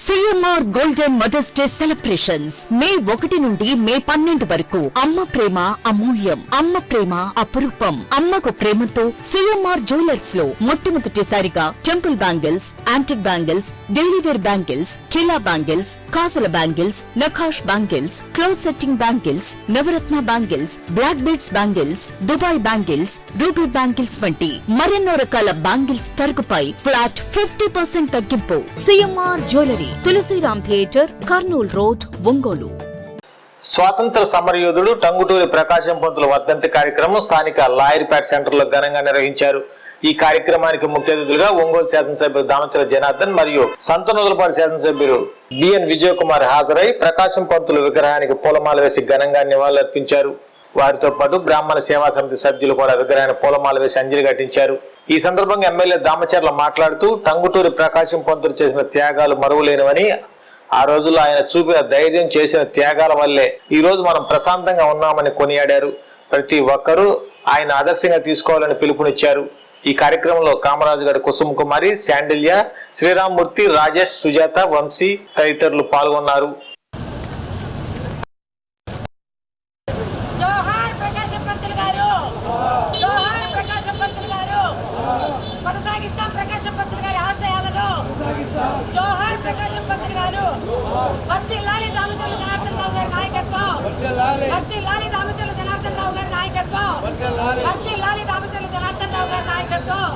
CMR Golden Mother's Day Celebrations May 1 నుండి మే 12 వరకు అమ్మ ప్రేమ అమూల్యం అమ్మ ప్రేమ అపురూపం అమ్మకు ప్రేమతో CMR జ్యువెలర్స్ లో మొట్టమొదటిసారిగా temple bangles antique bangles daily wear bangles కిలా బ్యాంగిల్స్ కాసుల బ్యాంగిల్స్ నఖాష్ బ్యాంగిల్స్ క్లోజ్ సెట్టింగ్ బ్యాంగిల్స్ నవరత్న bangles black beads bangles Dubai bangles ruby bangles వంటి మరెన్నో రకాల బ్యాంగిల్స్ తరుగుపై ఫ్లాట్ 50% తగ్గింపు CMR jewellery Tulasiram theatre Kurnool road Ongole. స్వాతంత్ర సమరయోధుడు టంగుటూరి ప్రకాశం పంతుల వర్ధంతి కార్యక్రమం స్థానిక లాయర్పేట సెంటర్ లో ఘనంగా నిర్వహించారు. ఈ కార్యక్రమానికి ముఖ్య అతిథులుగా ఒంగోలు శాసనసభ్యులు దామచర్ల జనార్దన్ మరియు సంతనూతలపాటి శాసనసభ్యులు బిఎన్ విజయ్ కుమార్ హాజరై ప్రకాశం పంతుల విగ్రహానికి పూలమాల వేసి ఘనంగా నివాళులర్పించారు. వారితో పాటు బ్రాహ్మణ సేవా సమితి సభ్యులు కూడా విగ్రహాన్ని పూలమాల వేసి అంజలి ఘటించారు. ఈ సందర్భంగా ఎమ్మెల్యే దామచర్ల మాట్లాడుతూ టంగుటూరి ప్రకాశం పంతులు చేసిన త్యాగాలు మరువలేనివని, ఆ రోజుల్లో ఆయన చూపిన ధైర్యం, చేసిన త్యాగాల వల్లే ఈ రోజు మనం ప్రశాంతంగా ఉన్నామని కొనియాడారు. ప్రతి ఒక్కరూ ఆయన ఆదర్శంగా తీసుకోవాలని పిలుపునిచ్చారు. ఈ కార్యక్రమంలో కామరాజు గారి కుసుమ కుమారి, శాండిల్య, శ్రీరామ్మూర్తి, రాజేష్, సుజాత, వంశీ తదితరులు పాల్గొన్నారు. జోహార్ ప్రకాశం పంతులు గారు. వర్ధిల్లాలి దామచర్ల జనార్దన్ రావు గారి నాయకత్వం. వర్ధిల్లాలి దామచర్ల జనార్దన్ రావు గారి నాయకత్వం. వర్ధిల్లాలి దామచర్ల జనార్దన్ రావు గారి నాయకత్వం.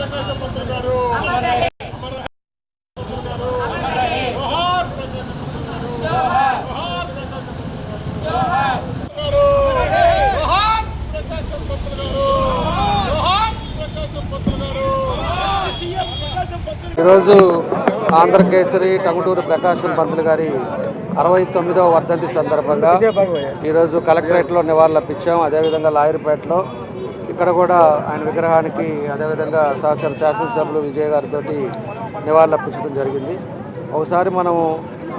ప్రకాశం పంతులు గారు. అమర్ రహే. అమర్ రహే. జోహార్. జోహార్. జోహార్ ప్రకాశం పంతులు గారు. జోహార్ ప్రకాశం పంతులు గారు. ఈరోజు ఆంధ్రకేసరి టంగుటూరి ప్రకాశం పంతులు గారి 69వ వర్ధంతి సందర్భంగా ఈరోజు కలెక్టరేట్లో నివాళులర్పించాం. అదేవిధంగా లాయర్పేటలో ఇక్కడ కూడా ఆయన విగ్రహానికి అదేవిధంగా సహచర శాసనసభ్యులు విజయ్ గారితో నివాళులర్పించడం జరిగింది. ఒకసారి మనం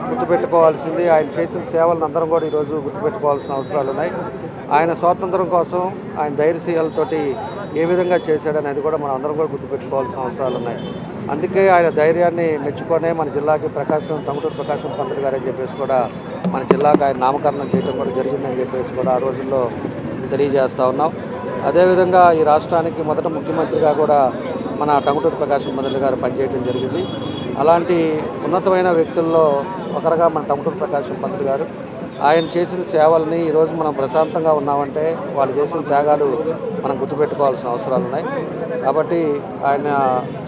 గుర్తుపెట్టుకోవాల్సింది, ఆయన చేసిన సేవలను అందరం కూడా ఈరోజు గుర్తుపెట్టుకోవాల్సిన అవసరాలు ఉన్నాయి. ఆయన స్వాతంత్రం కోసం ఆయన ధైర్యశీలతోటి ఏ విధంగా చేశాడనేది కూడా మనం అందరం కూడా గుర్తుపెట్టుకోవాల్సిన అవసరాలు ఉన్నాయి. అందుకే ఆయన ధైర్యాన్ని మెచ్చుకొనే మన జిల్లాకి టంగుటూరి ప్రకాశం పంతులు గారు అని చెప్పేసి కూడా మన జిల్లాకి ఆయన నామకరణం చేయడం కూడా జరిగిందని చెప్పేసి కూడా ఆ రోజుల్లో తెలియజేస్తూ ఉన్నాం. అదేవిధంగా ఈ రాష్ట్రానికి మొదట ముఖ్యమంత్రిగా కూడా మన టంగుటూరి ప్రకాశం పంతులు గారు పనిచేయడం జరిగింది. అలాంటి ఉన్నతమైన వ్యక్తుల్లో ఒకరుగా మన టంగుటూరి ప్రకాశం పంతులు గారు. ఆయన చేసిన సేవల్ని ఈరోజు మనం ప్రశాంతంగా ఉన్నామంటే వాళ్ళు చేసిన త్యాగాలు మనం గుర్తుపెట్టుకోవాల్సిన అవసరాలు ఉన్నాయి. కాబట్టి ఆయన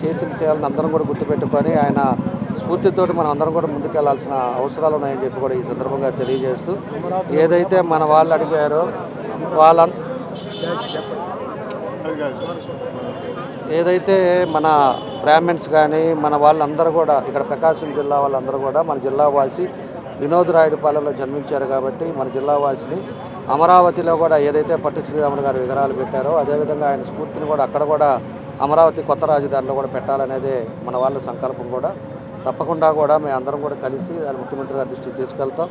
చేసిన సేవలను అందరం కూడా గుర్తుపెట్టుకొని ఆయన స్ఫూర్తితోటి మనం అందరం కూడా ముందుకెళ్లాల్సిన అవసరాలు ఉన్నాయని చెప్పి కూడా ఈ సందర్భంగా తెలియజేస్తూ, ఏదైతే మన వాళ్ళు అడిగారో ఏదైతే మన బ్రాహ్మణ్స్ కానీ మన వాళ్ళందరూ కూడా ఇక్కడ ప్రకాశం జిల్లా వాళ్ళందరూ కూడా మన జిల్లా వాసి వినోద్ రాయుడుపాలెంలో జన్మించారు కాబట్టి మన జిల్లా వాసిని అమరావతిలో కూడా ఏదైతే పట్టు శ్రీరాములు గారి విగ్రహాలు పెట్టారో అదేవిధంగా ఆయన స్ఫూర్తిని కూడా అక్కడ కూడా అమరావతి కొత్త రాజధానిలో కూడా పెట్టాలనేదే మన వాళ్ళ సంకల్పం. కూడా తప్పకుండా కూడా మేము అందరం కూడా కలిసి ఆయన ముఖ్యమంత్రి గారి దృష్టికి తీసుకెళ్తాం.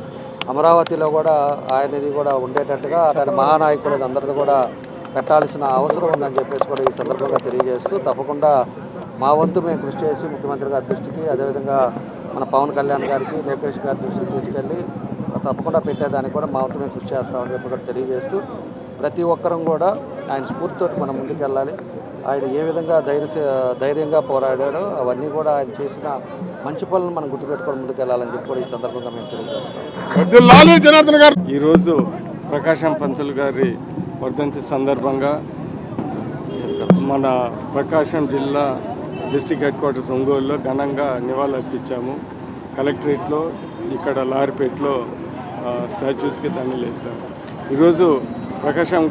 అమరావతిలో కూడా ఆయనది కూడా ఉండేటట్టుగా ఆయన మహానాయకులు అందరిది కూడా పెట్టాల్సిన అవసరం ఉందని చెప్పేసి కూడా ఈ సందర్భంగా తెలియజేస్తూ, తప్పకుండా మా వంతు మేము కృషి చేసి ముఖ్యమంత్రి గారి దృష్టికి అదేవిధంగా మన పవన్ కళ్యాణ్ గారికి, లోకేష్ గారి దృష్టికి తీసుకెళ్ళి తప్పకుండా పెట్టేదానికి కూడా మా వంతు మేము కృషి చేస్తామని చెప్పి కూడా తెలియజేస్తూ, ప్రతి ఒక్కరం కూడా ఆయన స్ఫూర్తితో మనం ముందుకెళ్ళాలి. ఆయన ఏ విధంగా ధైర్యంగా పోరాడాడో అవన్నీ కూడా ఆయన చేసిన మంచి పనులను మనం గుర్తుపెట్టుకొని ముందుకెళ్ళాలని చెప్పి కూడా ఈ సందర్భంగా మేము తెలియజేస్తాం. ఈరోజు ప్రకాశం పంతులు గారి వర్ధంతి సందర్భంగా మన ప్రకాశం జిల్లా డిస్ట్రిక్ట్ హెడ్ క్వార్టర్స్ ఒంగోలులో ఘనంగా నివాళులర్పించాము. కలెక్టరేట్లో, ఇక్కడ లాయర్పేటలో స్టాచ్యూస్కి దండలు వేసాము. ఈరోజు ప్రకాశం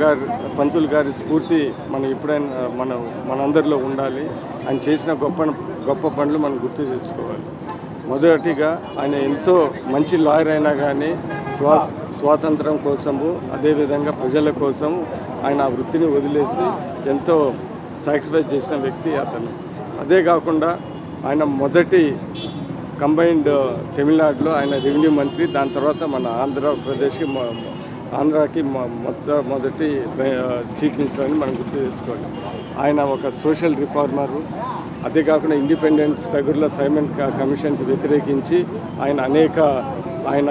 పంతులు గారి స్ఫూర్తి మనం ఎప్పుడైనా మనందరిలో ఉండాలి. ఆయన చేసిన గొప్ప పనులు మనం గుర్తు తెచ్చుకోవాలి. మొదటిగా ఆయన ఎంతో మంచి లాయర్ అయినా కానీ స్వాతంత్రం కోసము అదేవిధంగా ప్రజల కోసం ఆయన ఆ వృత్తిని వదిలేసి ఎంతో సాక్రిఫైస్ చేసిన వ్యక్తి అతను. అదే కాకుండా ఆయన మొదటి కంబైన్డ్ తమిళనాడులో ఆయన రెవెన్యూ మంత్రి, దాని తర్వాత మన ఆంధ్రాకి మొదటి చీఫ్ మినిస్టర్ అని మనం గుర్తు తెచ్చుకోవాలి. ఆయన ఒక సోషల్ రిఫార్మరు. అదే కాకుండా ఇండిపెండెంట్ స్ట్రగుల్లో సైమన్ కమిషన్కి వ్యతిరేకించి ఆయన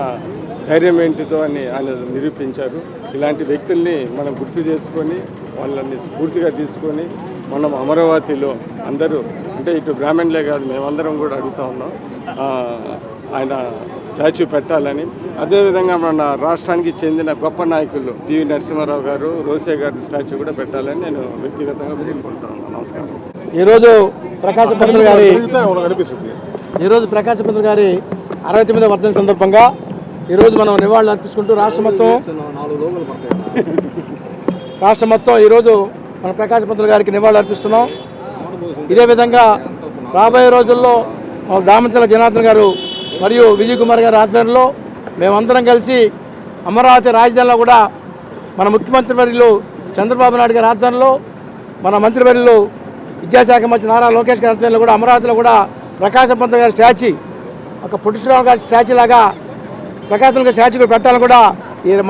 ధైర్యం ఏంటిదో అని ఆయన నిరూపించారు. ఇలాంటి వ్యక్తుల్ని మనం గుర్తు చేసుకొని వాళ్ళని స్ఫూర్తిగా తీసుకొని మనం అమరావతిలో అందరూ అంటే ఇటు బ్రాహ్మణులే కాదు మేమందరం కూడా అడుగుతా ఉన్నాం ఆయన స్టాచ్యూ పెట్టాలని. అదేవిధంగా మన రాష్ట్రానికి చెందిన గొప్ప నాయకులు పివి నరసింహారావు గారు, రోసే గారి స్టాచ్యూ కూడా పెట్టాలని నేను వ్యక్తిగతంగా కోరుకుంటా ఉన్నాను. నమస్కారం. ఈరోజు ప్రకాశం పంతులు గారి 69వ వర్ధంతి సందర్భంగా ఈరోజు మనం నివాళులు అర్పించుకుంటూ రాష్ట్ర మొత్తం ఈరోజు మన ప్రకాశం పంతులు గారికి నివాళులు అర్పిస్తున్నాం. ఇదే విధంగా రాబోయే రోజుల్లో మన దామచర్ల జనార్దన్ గారు మరియు విజయ్ కుమార్ గారి ఆధ్వర్యంలో మేమందరం కలిసి అమరావతి రాజధానిలో కూడా మన ముఖ్యమంత్రి వర్యులు చంద్రబాబు నాయుడు గారి ఆధ్వర్యంలో మన మంత్రివర్యులు విద్యాశాఖ మంత్రి నారా లోకేష్ గారి ఆధ్వర్యంలో కూడా అమరావతిలో కూడా ప్రకాశం పంతులు గారి స్టాచ్యూ ఒక పురుషురావు గారి స్టాచ్యూ లాగా ప్రకాశం గారి స్టాచ్యూ కూడా పెట్టాలని కూడా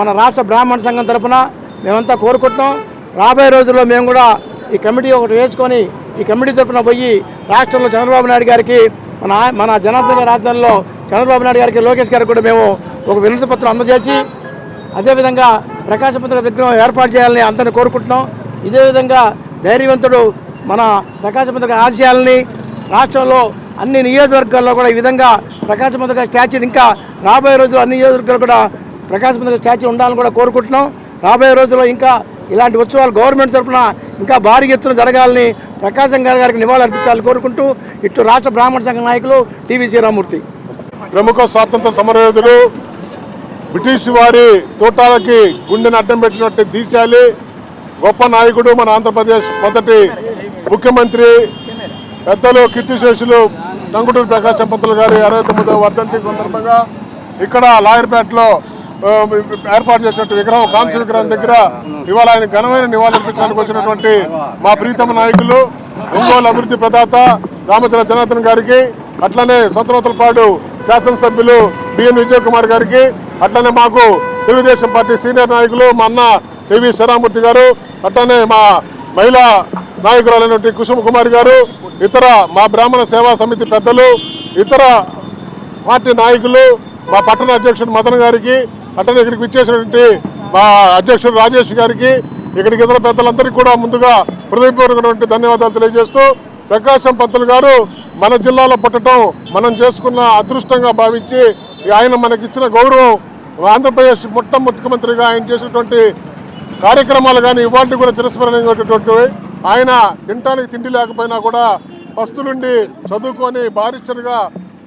మన రాష్ట్ర బ్రాహ్మణ సంఘం తరఫున మేమంతా కోరుకుంటున్నాం. రాబోయే రోజుల్లో మేము కూడా ఈ కమిటీ ఒకటి వేసుకొని ఈ కమిటీ తరఫున పోయి రాష్ట్రంలో చంద్రబాబు నాయుడు గారికి మన జనార్దన్ గారి ఆధ్వర్యంలో చంద్రబాబు నాయుడు గారికి లోకేష్ గారికి కూడా మేము ఒక వినతి పత్రం అందజేసి అదేవిధంగా ప్రకాశం పంతుల విగ్రహం ఏర్పాటు చేయాలని అందరిని కోరుకుంటున్నాం. ఇదే విధంగా ధైర్యవంతుడు మన ప్రకాశం పంతుల ఆశయాలని రాష్ట్రంలో అన్ని నియోజకవర్గాల్లో కూడా ఈ విధంగా ప్రకాశం పంతుల స్టాచ్యూ ఇంకా రాబోయే రోజుల్లో అన్ని నియోజకవర్గాలు కూడా ప్రకాశం పంతుల స్టాచ్యూ ఉండాలని కూడా కోరుకుంటున్నాం. రాబోయే రోజుల్లో ఇంకా ఇలాంటి ఉత్సవాలు గవర్నమెంట్ తరఫున ఇంకా భారీ ఎత్తున జరగాలని ప్రకాశం గారికి నివాళులు అర్పించాలని కోరుకుంటూ ఇటు రాష్ట్ర బ్రాహ్మణ సంఘ నాయకులు టీవీ శ్రీరామూర్తి. ప్రముఖ స్వాతంత్ర సమరయోధులు బ్రిటిష్ వారి తోటాలకి గుండెని అడ్డం పెట్టినట్టు దీశాలి గొప్ప నాయకుడు మన ఆంధ్రప్రదేశ్ మొదటి ముఖ్యమంత్రి పెద్దలు కీర్తిశేషులు టంగుటూరి ప్రకాశం పంతులు గారి 69వ వర్ధంతి సందర్భంగా ఇక్కడ లాయర్పేటలో ఏర్పాటు చేసినట్టు విగ్రహం కాంస్య విగ్రహం దగ్గర ఇవాళ ఆయన ఘనమైన నివాళులర్పించడానికి వచ్చినటువంటి మా ప్రీతమ నాయకులు ఒంగోలు అభివృద్ధి ప్రదాత దామచర్ల జనార్దన్ గారికి, అట్లనే సొంతరోతలపాడు శాసనసభ్యులు బిఎన్ విజయ్ కుమార్ గారికి, అట్లనే మాకు తెలుగుదేశం పార్టీ సీనియర్ నాయకులు మా అన్న టీవీ శ్రీరామూర్తి గారు, అట్లనే మా మహిళా నాయకురాలైనటువంటి కుసుమ కుమారి గారు, ఇతర మా బ్రాహ్మణ సేవా సమితి పెద్దలు, ఇతర పార్టీ నాయకులు, మా పట్టణ అధ్యక్షుడు మదన్ గారికి, అట్లనే ఇక్కడికి విచ్చేసినటువంటి మా అధ్యక్షుడు రాజేష్ గారికి, ఇక్కడికి ఇతర పెద్దలందరికీ కూడా ముందుగా హృదయపూర్వకమైనటువంటి ధన్యవాదాలు తెలియజేస్తూ ప్రకాశం పంతులు గారు మన జిల్లాలో పుట్టడం మనం చేసుకున్న అదృష్టంగా భావించి ఆయన మనకిచ్చిన గౌరవం ఆంధ్రప్రదేశ్ ముఖ్యమంత్రిగా ఆయన చేసినటువంటి కార్యక్రమాలు కానీ ఇవాళ కూడా చిరస్మరణీయమైనటువంటివి. ఆయన తినడానికి తిండి లేకపోయినా కూడా పస్తులుండి చదువుకొని బారిస్టర్గా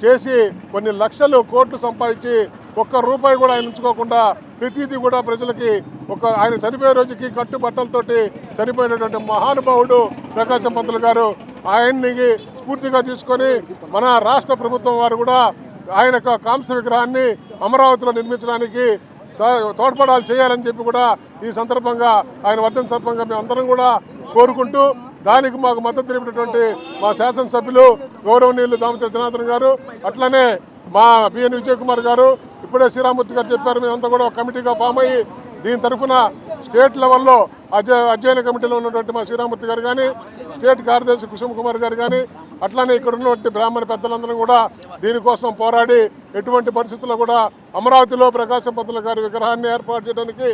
చేసి కొన్ని లక్షలు కోట్లు సంపాదించి ఒక్క రూపాయి కూడా ఆయన ఉంచుకోకుండా ప్రతిదీ కూడా ప్రజలకి ఆయన చనిపోయే రోజుకి కట్టుబట్టలతోటి చనిపోయినటువంటి మహానుభావుడు ప్రకాశం పంతులు గారు. ఆయన్ని స్ఫూర్తిగా తీసుకొని మన రాష్ట్ర ప్రభుత్వం వారు కూడా ఆయన కాంస్య విగ్రహాన్ని అమరావతిలో నిర్మించడానికి తోడ్పడాలు చేయాలని చెప్పి కూడా ఈ సందర్భంగా ఆయన వర్ధంతి సందర్భంగా మేము అందరం కూడా కోరుకుంటూ దానికి మాకు మద్దతు తెలిపినటువంటి మా శాసనసభ్యులు గౌరవనీయులు దామచర్ల జనార్దన్ గారు, అట్లనే మా బిఎన్ విజయ్ కుమార్ గారు, ఇప్పుడే శ్రీరామూర్తి గారు చెప్పారు, మేమంతా కూడా ఒక కమిటీగా ఫామ్ అయ్యి దీని తరఫున స్టేట్ లెవెల్లో అధ్యయన కమిటీలో ఉన్నటువంటి మా శ్రీరామూర్తి గారు కానీ, స్టేట్ కార్యదర్శి కుసుమ కుమార్ గారు కానీ, అట్లానే ఇక్కడ ఉన్నటువంటి బ్రాహ్మణ పెద్దలందరం కూడా దీనికోసం పోరాడి ఎటువంటి పరిస్థితుల్లో కూడా అమరావతిలో ప్రకాశం పంతులు గారి విగ్రహాన్ని ఏర్పాటు చేయడానికి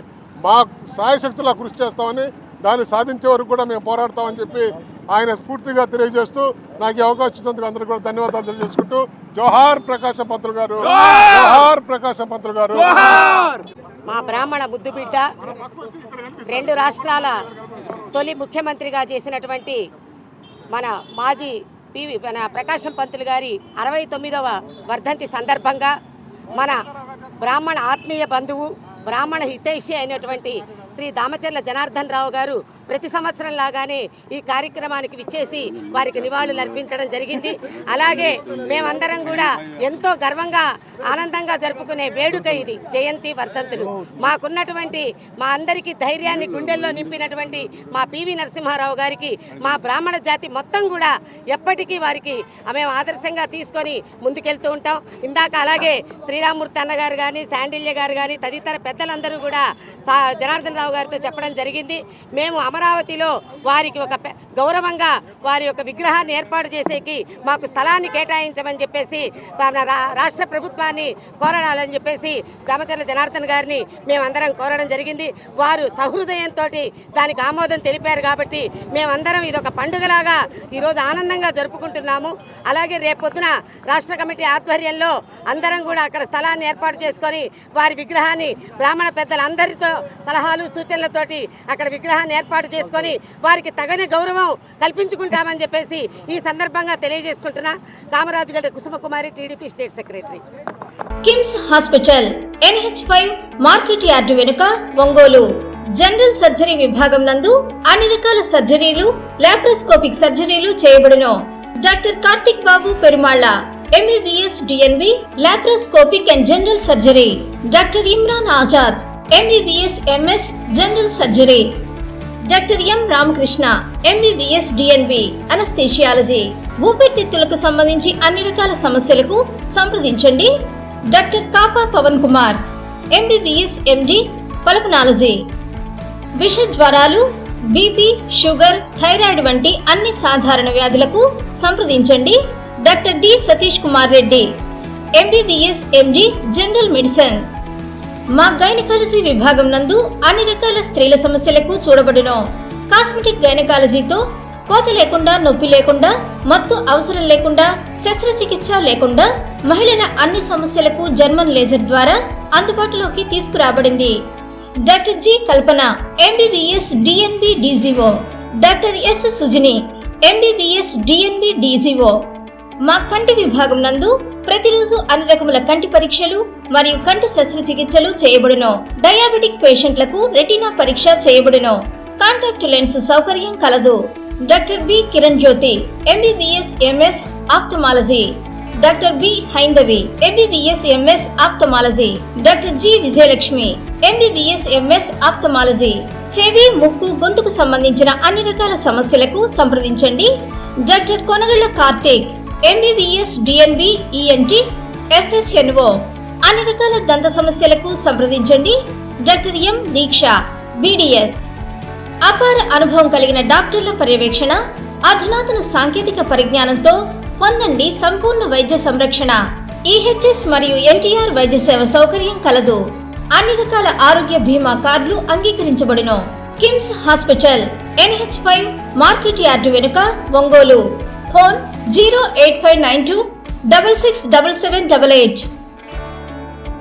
మా సాయశక్తులా కృషి చేస్తామని, దాన్ని సాధించే వరకు కూడా మేము పోరాడతామని చెప్పి ఆయన స్ఫూర్తిగా తెలియజేస్తూ నాకు ఈ అవకాశం ఇచ్చినందుకు అందరికీ కూడా ధన్యవాదాలు తెలియజేసుకుంటూ జోహార్ ప్రకాశం పంతులు గారు, జోహార్ ప్రకాశం పంతులు గారు. మా బ్రాహ్మణ ముద్దుబిడ్డ 2 రాష్ట్రాల తొలి ముఖ్యమంత్రిగా చేసినటువంటి మన మాజీ ప్రకాశం పంతులు గారి 69వ వర్ధంతి సందర్భంగా మన బ్రాహ్మణ ఆత్మీయ బంధువు బ్రాహ్మణ హితైషి అయినటువంటి శ్రీ దామచర్ల జనార్దన్ రావు గారు ప్రతి సంవత్సరం లాగానే ఈ కార్యక్రమానికి విచ్చేసి వారికి నివాళులు అర్పించడం జరిగింది. అలాగే మేమందరం కూడా ఎంతో గర్వంగా ఆనందంగా జరుపుకునే వేడుక ఇది జయంతి వర్ధంతులు. మాకున్నటువంటి మా అందరికీ ధైర్యాన్ని గుండెల్లో నింపినటువంటి మా పివి నరసింహారావు గారికి మా బ్రాహ్మణ జాతి మొత్తం కూడా ఎప్పటికీ వారికి మేము ఆదర్శంగా తీసుకొని ముందుకెళ్తూ ఉంటాం. ఇందాక అలాగే శ్రీరామూర్తి అన్నగారు కానీ, శాండిల్య గారు కానీ తదితర పెద్దలందరూ కూడా జనార్దన్ రావు గారితో చెప్పడం జరిగింది. మేము అమరావతిలో వారికి ఒక గౌరవంగా వారి యొక్క విగ్రహాన్ని ఏర్పాటు చేసేకి మాకు స్థలాన్ని కేటాయించమని చెప్పేసి రాష్ట్ర ప్రభుత్వాన్ని కోరాలని చెప్పేసి దామచర్ల జనార్దన్ గారిని మేమందరం కోరడం జరిగింది. వారు సహృదయంతో దానికి ఆమోదం తెలిపారు కాబట్టి మేమందరం ఇదొక పండుగలాగా ఈరోజు ఆనందంగా జరుపుకుంటున్నాము. అలాగే రేపొద్దున రాష్ట్ర కమిటీ ఆధ్వర్యంలో అందరం కూడా అక్కడ స్థలాన్ని ఏర్పాటు చేసుకొని వారి విగ్రహాన్ని బ్రాహ్మణ పెద్దలందరితో సలహాలు సూచనలతోటి అక్కడ విగ్రహాన్ని ఏర్పాటు చేసుకొని వారికి తగిన గౌరవం కల్పించుకుంటామని చెప్పేసి ఈ సందర్భంగా తెలియజేసుకుంటున్నా. కామరాజు గడ్డ Kusumakumari, TDP state secretary. KIMS hospital NH5 market yard వెనుక, ఒంగోలు. జనరల్ సర్జరీ విభాగం నందు అన్ని రకాల సర్జరీలు, లాప్రోస్కోపిక్ సర్జరీలు చేయబడును. Doctor Karthik Babu Perumalla, MBBS DNB, laparoscopic and general surgery. Doctor Imran Azad, MBBS MS general surgery. Doctor M Ramakrishna, MBBS DNB anaesthesiology. ఊపిరితిత్తులకు సంబంధించి అన్ని రకాల సమస్యలకు సంప్రదించండి. Doctor Kapa Pavan Kumar, MBBS MD pulmonology. విష జ్వరాలు, బీపీ, షుగర్, థైరాయిడ్ వంటి అన్ని సాధారణ వ్యాధులకు సంప్రదించండి. Doctor D Satish Kumar Reddy, MBBS MD general medicine. మా గైనకాలజీ విభాగం నందు అన్ని రకాల స్త్రీల సమస్యలకు చూడబడును. కాస్మెటిక్ గైనకాలజీతో కోత లేకుండా, నొప్పి లేకుండా, మత్తు అవసరం లేకుండా, శస్త్రచికిత్స లేకుండా మహిళల అన్ని సమస్యలకు జర్మన్ లేజర్ ద్వారా అందుబాటులోకి తీసుకురాబడింది. డాక్టర్ జి కల్పన, MBBS DNB DGO. Doctor yes Sujini, MBBS DNB DGO. మా కంటి విభాగం నందు ప్రతిరోజు అన్ని రకముల కంటి పరీక్షలు మరియు కంటి శస్త్రచికిత్సలు చేయబడును. డయాబెటిక్ పేషెంట్లకు రెటీనా పరీక్ష చేయబడును. కాంటాక్ట్ లెన్స్ సౌకర్యం కలదు. Doctor B Kiran Jyothi, MBBS MS ophthalmology. Doctor B Haindavi, MBBS MS ophthalmology. Doctor G Vijayalakshmi, MBBS MS ophthalmology. చెవి, ముక్కు, గొంతుకు సంబంధించిన అన్ని రకాల సమస్యలకు సంప్రదించండి. Doctor Konagalla Karthik, MBBS DNB ENT FHNO. అన్ని రకాల దంత సమస్యలకు సంప్రదించండి. Doctor M Deeksha, BDS. అపార అనుభవం కలిగిన డాక్టర్ల పర్యవేక్షణ, అధునాతన సాంకేతిక పరిజ్ఞానంతో పొందండి సంపూర్ణ వైద్య సంరక్షణ. EHS మరియు NTR వైద్య సేవ సౌకర్యం కలదు. అన్ని రకాల ఆరోగ్య బీమా కార్డులు అంగీకరించబడును. KIMS hospital NH5 market yard వెనుక, ఒంగోలు. ఫోన్ 08592 667788.